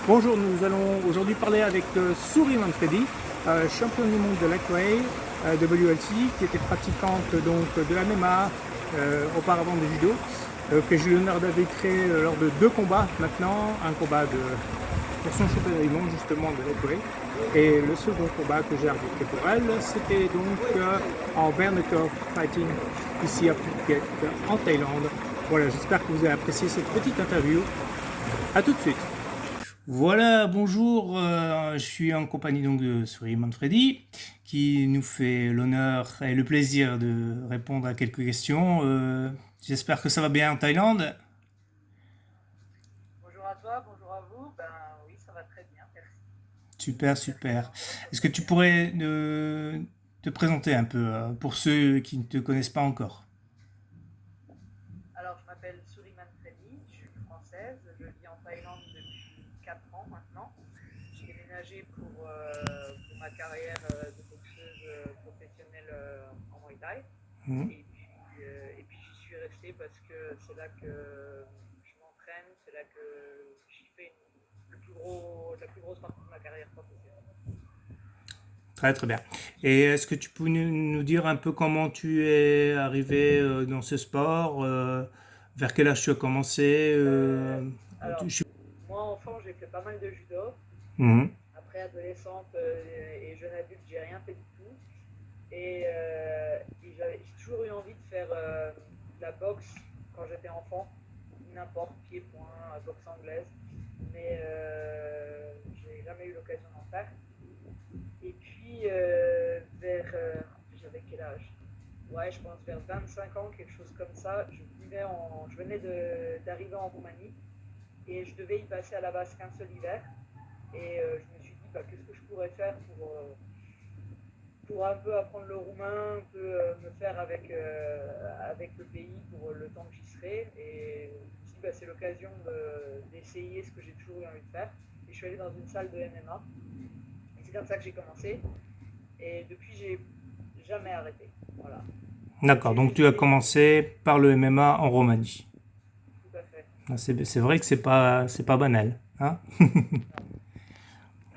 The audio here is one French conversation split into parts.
Bonjour, nous allons aujourd'hui parler avec Suri Manfredi, champion du monde de lightweight WLC, qui était pratiquante donc de la MMA, auparavant de judo, que j'ai eu l'honneur d'arbitrer lors de 2 combats maintenant, un combat pour son championnat du monde justement de lightweight, et le second combat que j'ai arbitré pour elle, c'était donc en bare knuckle fighting ici à Phuket, en Thaïlande. Voilà, j'espère que vous avez apprécié cette petite interview. A tout de suite. Voilà, bonjour, je suis en compagnie donc de Suri Manfredi qui nous fait l'honneur et le plaisir de répondre à quelques questions. J'espère que ça va bien en Thaïlande. Bonjour à toi, bonjour à vous. Ben oui, ça va très bien, merci. Super, Merci de super. votre Est-ce que tu question. pourrais te présenter un peu pour ceux qui ne te connaissent pas encore? Alors, je m'appelle Suri Manfredi, je suis française, je vis en Thaïlande depuis 4 ans maintenant. J'ai déménagé pour ma carrière de boxeuse professionnelle en Muay Thai. Mhm. Et puis j'y suis restée parce que c'est là que je m'entraîne, c'est là que j'y fais la plus grosse partie de ma carrière professionnelle. Très très bien. Et est-ce que tu peux nous dire un peu comment tu es arrivé dans ce sport, vers quel âge tu as commencé Euh, alors, je- moi enfant, j'ai fait pas mal de judo. Mhm. Après, adolescente et jeune adulte, j'ai rien fait du tout. Et j'ai toujours eu envie de faire de la boxe quand j'étais enfant, n'importe, pied-point, boxe anglaise. Mais j'ai jamais eu l'occasion d'en faire. Et puis, j'avais quel âge? Ouais, je pense vers 25 ans, quelque chose comme ça. Je venais d'arriver en Roumanie et je devais y passer à la base qu'un seul hiver. Et je me suis dit, bah, qu'est-ce que je pourrais faire pour un peu apprendre le roumain, un peu me faire avec le pays pour le temps que j'y serai. Et je me suis dit, bah, c'est l'occasion d'essayer ce que j'ai toujours eu envie de faire. Et je suis allé dans une salle de MMA. Et c'est comme ça que j'ai commencé. Et depuis, j'ai jamais arrêté. Voilà. D'accord, J'ai donc tu juste as fait. commencé par le MMA en Roumanie. Tout à fait. Ah, c'est vrai que c'est pas banal, hein.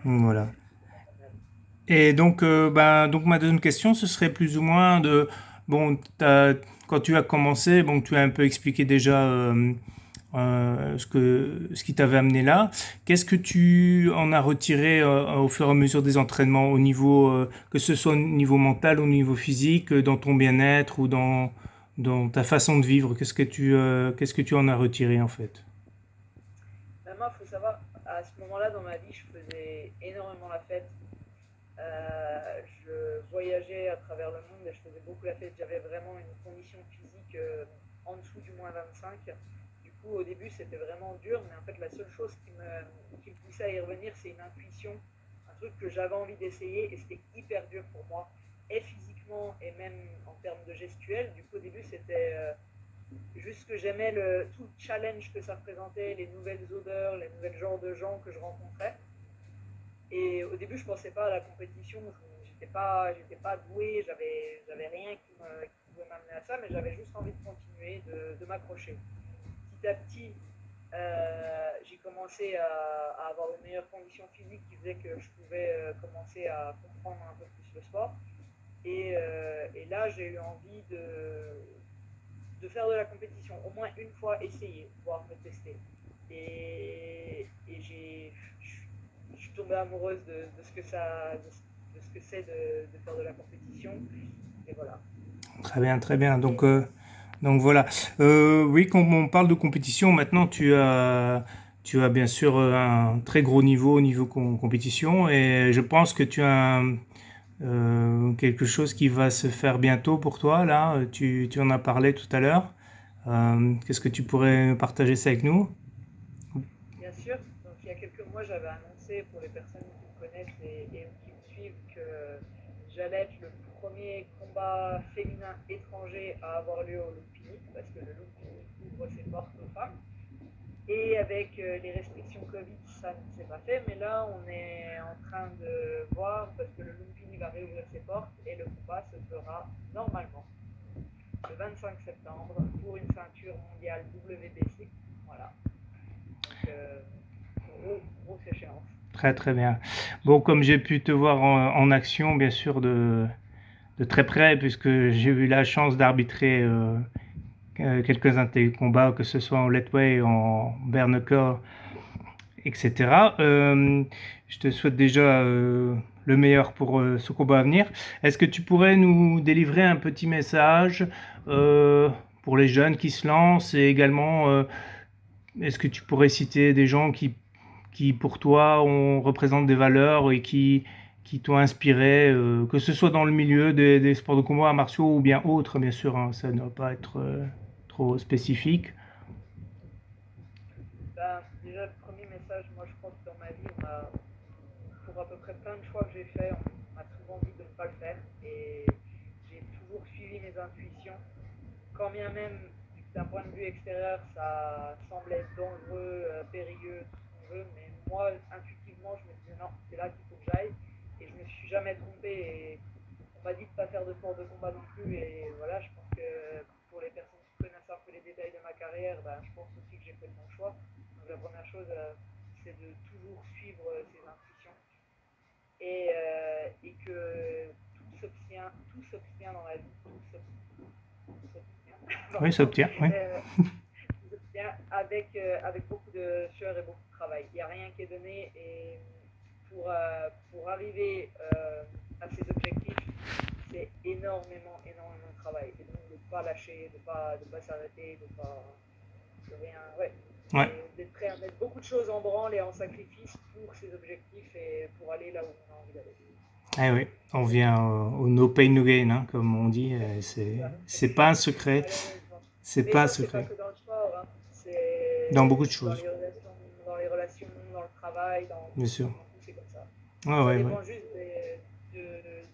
Non, Voilà. c'est pas mal. Et donc, donc ma deuxième question, ce serait plus ou moins de, bon, quand tu as commencé, bon, tu as un peu expliqué déjà ce qui t'avait amené là. Qu'est-ce que tu en as retiré au fur et à mesure des entraînements, au niveau, que ce soit au niveau mental, au niveau physique, dans ton bien-être ou dans ta façon de vivre, qu'est-ce que tu en as retiré en fait? Ben, moi, il faut savoir, à ce moment-là dans ma vie, je faisais énormément la fête. Je voyageais à travers le monde et je faisais beaucoup la fête. J'avais vraiment une condition physique en dessous du moins 25. Du coup, au début, c'était vraiment dur, mais en fait, la seule chose qui me poussait à y revenir, c'est une intuition, un truc que j'avais envie d'essayer et c'était hyper dur pour moi, et physiquement et même en termes de gestuelle. Du coup, au début, c'était juste que j'aimais tout le challenge que ça représentait, les nouvelles odeurs, les nouvelles genres de gens que je rencontrais. Et au début, je pensais pas à la compétition, j'étais pas doué, j'avais rien qui pouvait m'amener à ça, mais j'avais juste envie de continuer, de m'accrocher. Petit à petit, j'ai commencé à avoir une meilleure condition physique qui faisait que je pouvais commencer à comprendre un peu plus le sport. Et là, j'ai eu envie de faire de la compétition, au moins une fois essayer, voire me tester. Et je suis tombée amoureuse de ce que de ce que c'est de faire de la compétition. Et voilà. Très bien, très bien. Et Donc voilà. Oui, quand on parle de compétition, maintenant tu as bien sûr un très gros niveau au niveau compétition et je pense que tu as quelque chose qui va se faire bientôt pour toi là. Tu en as parlé tout à l'heure. Qu'est-ce que tu pourrais partager ça avec nous? bien sûr, donc il y a quelques mois, j'avais annoncé pour les personnes qui me connaissent et qui me suivent que j'allais être le premier combat féminin étranger à avoir lieu au Lumpini, parce que le Lumpini ouvre ses portes aux femmes. Et avec les restrictions Covid, ça ne s'est pas fait, mais là, on est en train de voir parce que le Lumpini va réouvrir ses portes et le combat se fera normalement le 25 septembre pour une ceinture mondiale WBC. Voilà. Donc, grosse échéance. Très très bien. Bon, comme j'ai pu te voir en action, bien sûr, de très près, puisque j'ai eu la chance d'arbitrer quelques-uns de tes combats, que ce soit en Lightweight, en bare knuckle, etc. Je te souhaite déjà le meilleur pour ce combat à venir. Est-ce que tu pourrais nous délivrer un petit message pour les jeunes qui se lancent et également, est-ce que tu pourrais citer des gens qui pour toi représentent des valeurs et qui t'ont inspiré, que ce soit dans le milieu des sports de combat martiaux ou bien autres, bien sûr, hein, ça ne doit pas être trop spécifique. Ben, déjà, le premier message, moi je crois que dans ma vie, pour à peu près plein de choix que j'ai fait, on m'a souvent dit de ne pas le faire. Et j'ai toujours suivi mes intuitions. Quand bien même, d'un point de vue extérieur, ça semblait dangereux, périlleux, tout ce qu'on veut, mais moi, intuitivement, je me disais non, c'est là qu'il faut que j'aille. Et je me suis jamais trompé. Et on m'a dit de ne pas faire de sport de combat non plus. Et voilà, je pense que pour les personnes qui connaissent un peu les détails de ma carrière, ben, je pense aussi que j'ai fait le bon choix. Donc la première chose, c'est de toujours suivre ses intuitions et que tout s'obtient dans la vie, Oui, ça obtient, oui. tout s'obtient avec beaucoup de sueur et beaucoup de travail. Il n'y a rien qui est donné et pour arriver à ces objectifs, c'est énormément de travail. Et donc de ne pas lâcher, de pas s'arrêter, de rien, ouais. Ouais. D'être prêt à mettre beaucoup de choses en branle et en sacrifice pour ses objectifs et pour aller là où on a envie d'aller. Eh oui, on vient au no pain no gain, hein, comme on dit. C'est pas un secret. C'est Mais pas un ça, c'est pas secret. que dans le sport, hein. Dans beaucoup de C'est choses, dans les relations, dans le travail, bien sûr. dans tout, c'est comme ça. Ouais, Ça ouais, ouais. dépend juste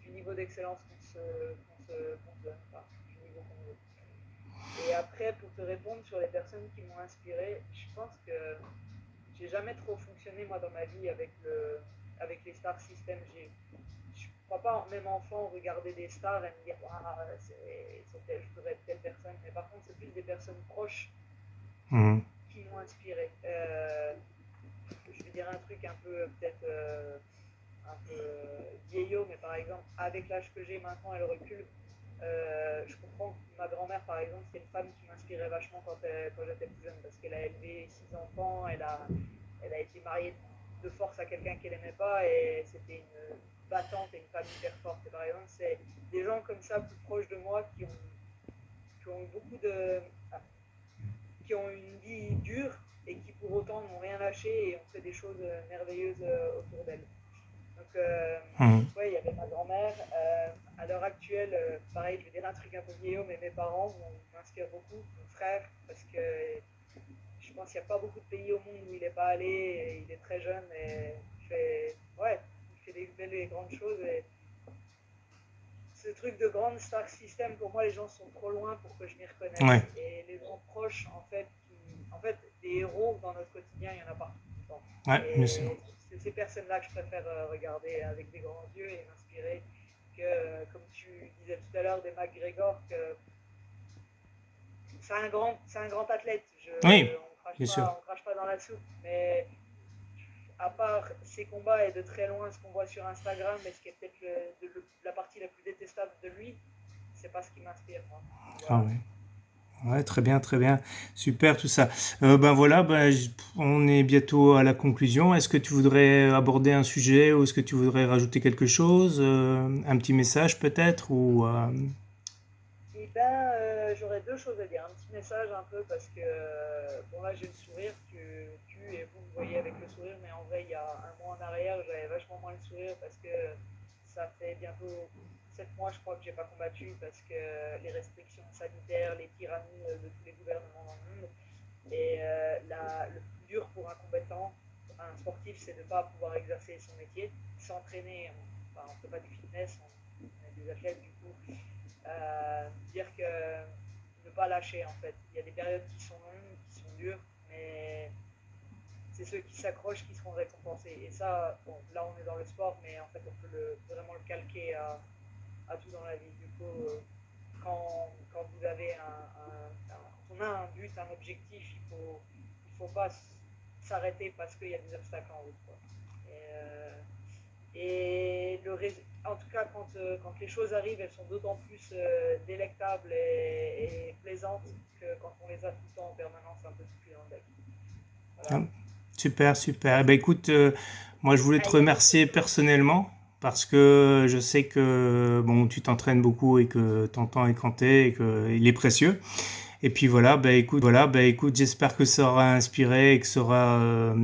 du niveau d'excellence qu'on se donne, enfin, du niveau qu'on veut. Et après, pour te répondre sur les personnes qui m'ont inspiré, je pense que j'ai jamais trop fonctionné moi dans ma vie avec les star systems. Je crois pas, même enfant, regarder des stars et me dire je voudrais être telle personne. Mais par contre, c'est plus des personnes proches Mhm. qui m'ont inspiré. Je vais dire un truc un peu peut-être un peu vieillot, mais par exemple, avec l'âge que j'ai maintenant et le recul, je comprends que ma grand-mère, par exemple, c'est une femme qui m'inspirait vachement quand j'étais plus jeune, parce qu'elle a élevé 6 enfants, elle a été mariée de force à quelqu'un qu'elle n'aimait pas, et c'était une battante et une femme hyper forte. Et par exemple, c'est des gens comme ça, plus proches de moi, qui ont eu beaucoup de... qui ont une vie dure, et qui pour autant n'ont rien lâché, et ont fait des choses merveilleuses autour d'elles. Donc, Mhm. ouais, il y avait ma grand-mère. À l'heure actuelle, pareil, je vais dire un truc un peu vieillot, mais mes parents m'inspirent beaucoup. Mon frère, parce que je pense qu'il n'y a pas beaucoup de pays au monde où il n'est pas allé. Et il est très jeune et il fait des belles et grandes choses. Et ce truc de grande star system, pour moi, les gens sont trop loin pour que je m'y reconnaisse. Ouais. Et les gens proches, en fait, des héros dans notre quotidien, il y en a partout. Ouais, bien sûr. Et c'est ces personnes-là que je préfère regarder avec des grands yeux et m'inspirer que, comme tu disais tout à l'heure, des McGregor, que c'est un grand athlète. Oui, On bien sûr. crache pas dans la soupe, mais à part ces combats et de très loin ce qu'on voit sur Instagram, et ce qui est peut-être la partie la plus détestable de lui, c'est pas ce qui m'inspire, moi. Ah Voilà. ouais. Ouais, très bien, super tout ça. Ben voilà, on est bientôt à la conclusion. Est-ce que tu voudrais aborder un sujet ou est-ce que tu voudrais rajouter quelque chose, un petit message peut-être ou Eh ben, j'aurais deux choses à dire. Un petit message un peu parce que, bon là j'ai le sourire, tu et vous me voyez avec le sourire, mais en vrai il y a un mois en arrière j'avais vachement moins le sourire parce que ça fait bientôt 7 mois je crois que j'ai pas combattu parce que les restrictions sanitaires, les tyrannies de tous les gouvernements dans le monde. Et le plus dur pour un combattant, un sportif, c'est de ne pas pouvoir exercer son métier, s'entraîner. On ne fait pas du fitness, on est des athlètes du coup. Dire que ne pas lâcher en fait. Il y a des périodes qui sont longues, qui sont dures, mais c'est ceux qui s'accrochent qui seront récompensés. Et ça, bon, là on est dans le sport, mais en fait on peut vraiment le calquer à tout dans la vie. Du coup, quand vous avez quand on a un but, un objectif, il faut pas s'arrêter parce qu'il y a des obstacles en route. Quoi. Et en tout cas, quand les choses arrivent, elles sont d'autant plus délectables et plaisantes que quand on les a tout le temps en permanence un peu plus dans le deck. Voilà. Super, super. Eh ben, écoute, moi je voulais te remercier personnellement parce que je sais que bon, tu t'entraînes beaucoup et que ton temps est compté et qu'il est précieux. Et puis voilà, bah écoute, j'espère que ça aura inspiré et que ça aura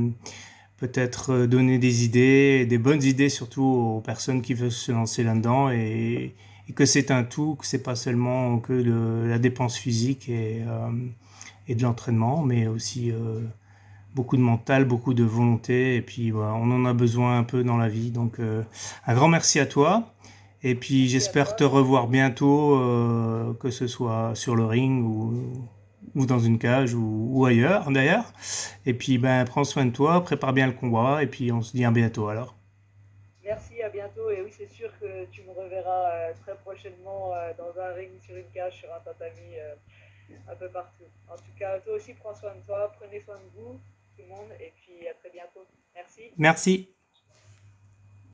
peut-être donné des idées, des bonnes idées surtout aux personnes qui veulent se lancer là-dedans et que c'est un tout, que c'est pas seulement que de la dépense physique et de l'entraînement, mais aussi beaucoup de mental, beaucoup de volonté, et puis voilà, on en a besoin un peu dans la vie. Donc un grand merci à toi, et puis Merci j'espère te revoir bientôt, que ce soit sur le ring ou dans une cage ou ailleurs d'ailleurs. Et puis ben prends soin de toi, prépare bien le combat, et puis on se dit à bientôt alors. Merci, à bientôt. Et oui, c'est sûr que tu me reverras très prochainement dans un ring, sur une cage, sur un tatami, un peu partout. En tout cas, toi aussi, prends soin de toi, prenez soin de vous, tout le monde, et puis à très bientôt. Merci. Merci.